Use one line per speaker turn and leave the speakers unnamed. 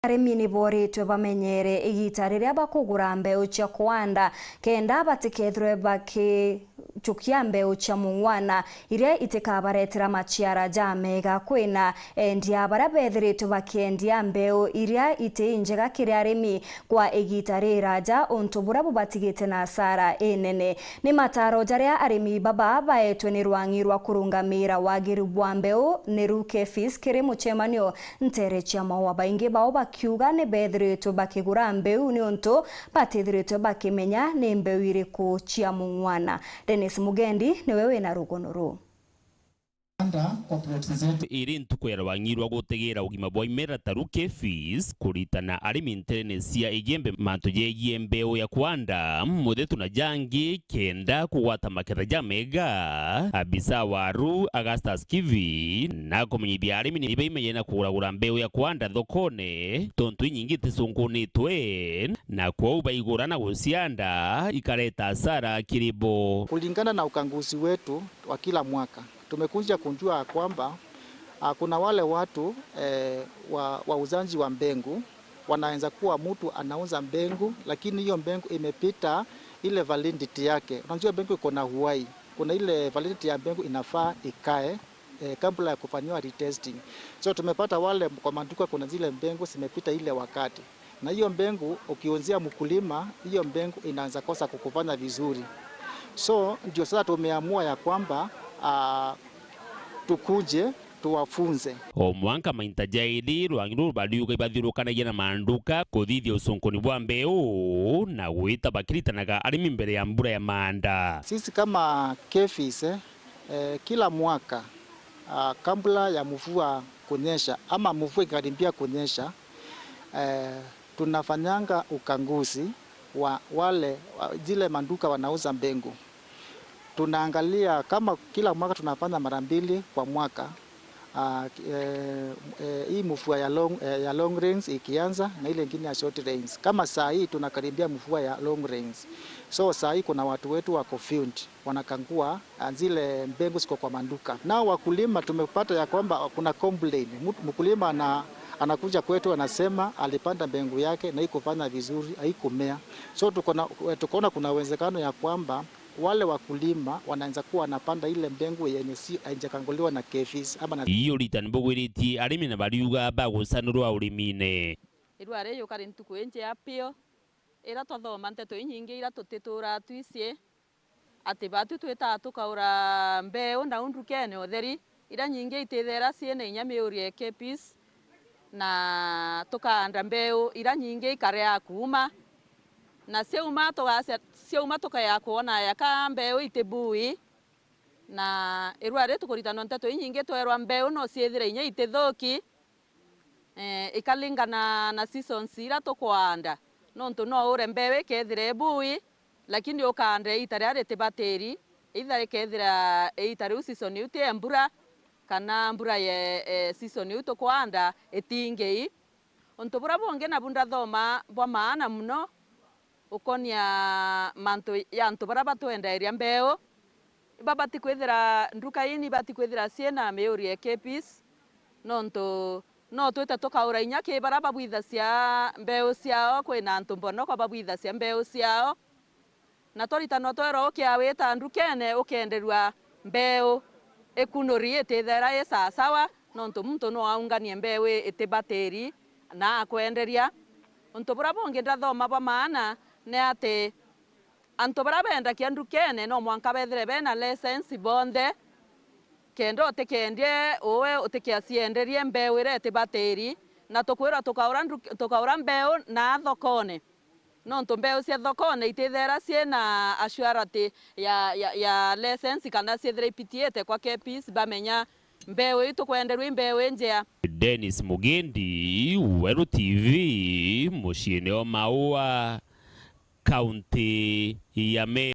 Arimi ni boretwe bamenyere igita riria bakugura mbeu cia kuanda kenda batikethwe bakichukia mbeu cia mungwana iria itikabaretera maciara jamega kwina endia baria bethiritwe bakiendia mbeu iria iti njega kiri arimi kwa igita riraja untu buria bubatigite na hasara enene ni mataro jaria arimi baba baetwe ni rwangi rwa kurungamira wagiru bwa mbeu ni ruke fees kiri muchemanio ntere cia mawa baingi bao kiuga ni bethiritwe bakigura mbeu ni untu batithiritwe bakimenya ni mbeu iriku cia mungwana. Dennis Mugendi niwe wina rugono ru.
Iri ntuku ya rwangirwa gutegira ugima bwa imera taruke fees kuritana arimi nterene cia igembe mantu yegie mbeu ya kwanda muthetu na jangi kenda kuwata maketha jamega abisa waru Augustus Kivi na kumenyithia arimi ni baimenye na kugura mbeu ya kwanda thokone tontu nyingi tisungunitwe na kwa ubaigura na gucianda ikareta hasara kiribo.
Kulingana na ukanguzi wetu wa kila mwaka tumekuja kunjua kwamba kuna wale watu wauzaji wa mbengu wanaanza kuwa mtu anauza mbengu lakini hiyo mbengu imepita ile validity yake. Unajua mbengu iko na uhai. Kuna ile validity ya mbengu inafaa ikae kabla ya kufanywa retesting. So tumepata wale kwa maduka kuna zile mbengu zimepita ile wakati. Na hiyo mbengu ukiuzia mkulima hiyo mbengu inaanza kosa kukufanya vizuri. So ndio sasa tumeamua ya kwamba tukuje tuwafunze
omwanka mainta jaidi rwangiru baliuga ibathirukanagia na manduka kuthithia usunkuni bwa mbeu na gwita bakiritanaga arimi mbere ya mbura ya manda.
Sisi kama KEPHIS kila mwaka kabla ya mvua kunyesha ama mvua ikaribia kunyesha tunafanyanga ukanguzi wa wale zile manduka wanauza mbengu. Tunaangalia kama kila mwaka tunafanya mara mbili kwa mwaka. Hii mvua ya long range ikianza na ile nyingine ya short range. Kama saa hii tunakaribia mvua ya long range. So saa hii kuna watu wetu wako field wanakangua zile mbengu ziko kwa manduka. Nao wakulima tumepata ya kwamba kuna complaint. Mkulima anakuja kwetu anasema alipanda mbengu yake na haikufanya vizuri, haikumea. So tukaona kuna uwezekano ya kwamba wale wakulima wanaanza kuwa wanapanda ile mbengu yenye si haijakanguliwa na KEPHIS ama na
iyo litani bogwiriti arimi na baliuga bagusanurwa urimine
irware yo kari ntuku enje apio era twathoma nteto inyingi ira tutitura twicie ati batu twita tukaura mbeu na undukene otheri ira nyingi itithera ciene inyamiurie KEPHIS na tukaanda mbeu ira nyingi ikarea kuuma na seuma tukaya kuona yaka mbeu itebui na irware tukuritana nteto inyingi twerwa mbeu no ciethire inya itithuki ikalingana na seasons ira tukwanda nontu no ure mbeu ikethire bui lakini ukande itaria ritibatiri ithare kethira itari season yuti mbura kana mbura ye season yuti kwanda itingei onto bura bonge na bunda thoma bwa maana muno ukonia manto ya nto bara batwenderia mbeu babati kwethira nduka ini bati kwethira ciena meurie KEPHIS nonto no twete tukaura inya ke bara babwitha cia mbeu ciao kwina nto mbono kwa babwitha cia mbeu ciao na torita no twero ukiawita ndukene ukenderwa mbeu ekunori etethera esa sawa nonto muntu no aunganie mbeu etibateri na akwenderia onto bura bonge ndathoma ba maana ne ate anto bara benda kiandukene no mwanka bethire bena license bonde kendo otekendie owe otekiacienderie mbeu irete bateri na tukwira tukaura mbeu na thokone nonto mbeu cia thokone itithera ciena assurity ya license kana ciethire ipitiete kwa KEPHIS bamenya mbeu itu kwenderwa mbeu njea.
Dennis Mugendi, Weru TV, muciini o Maua, kaunti ya Meru.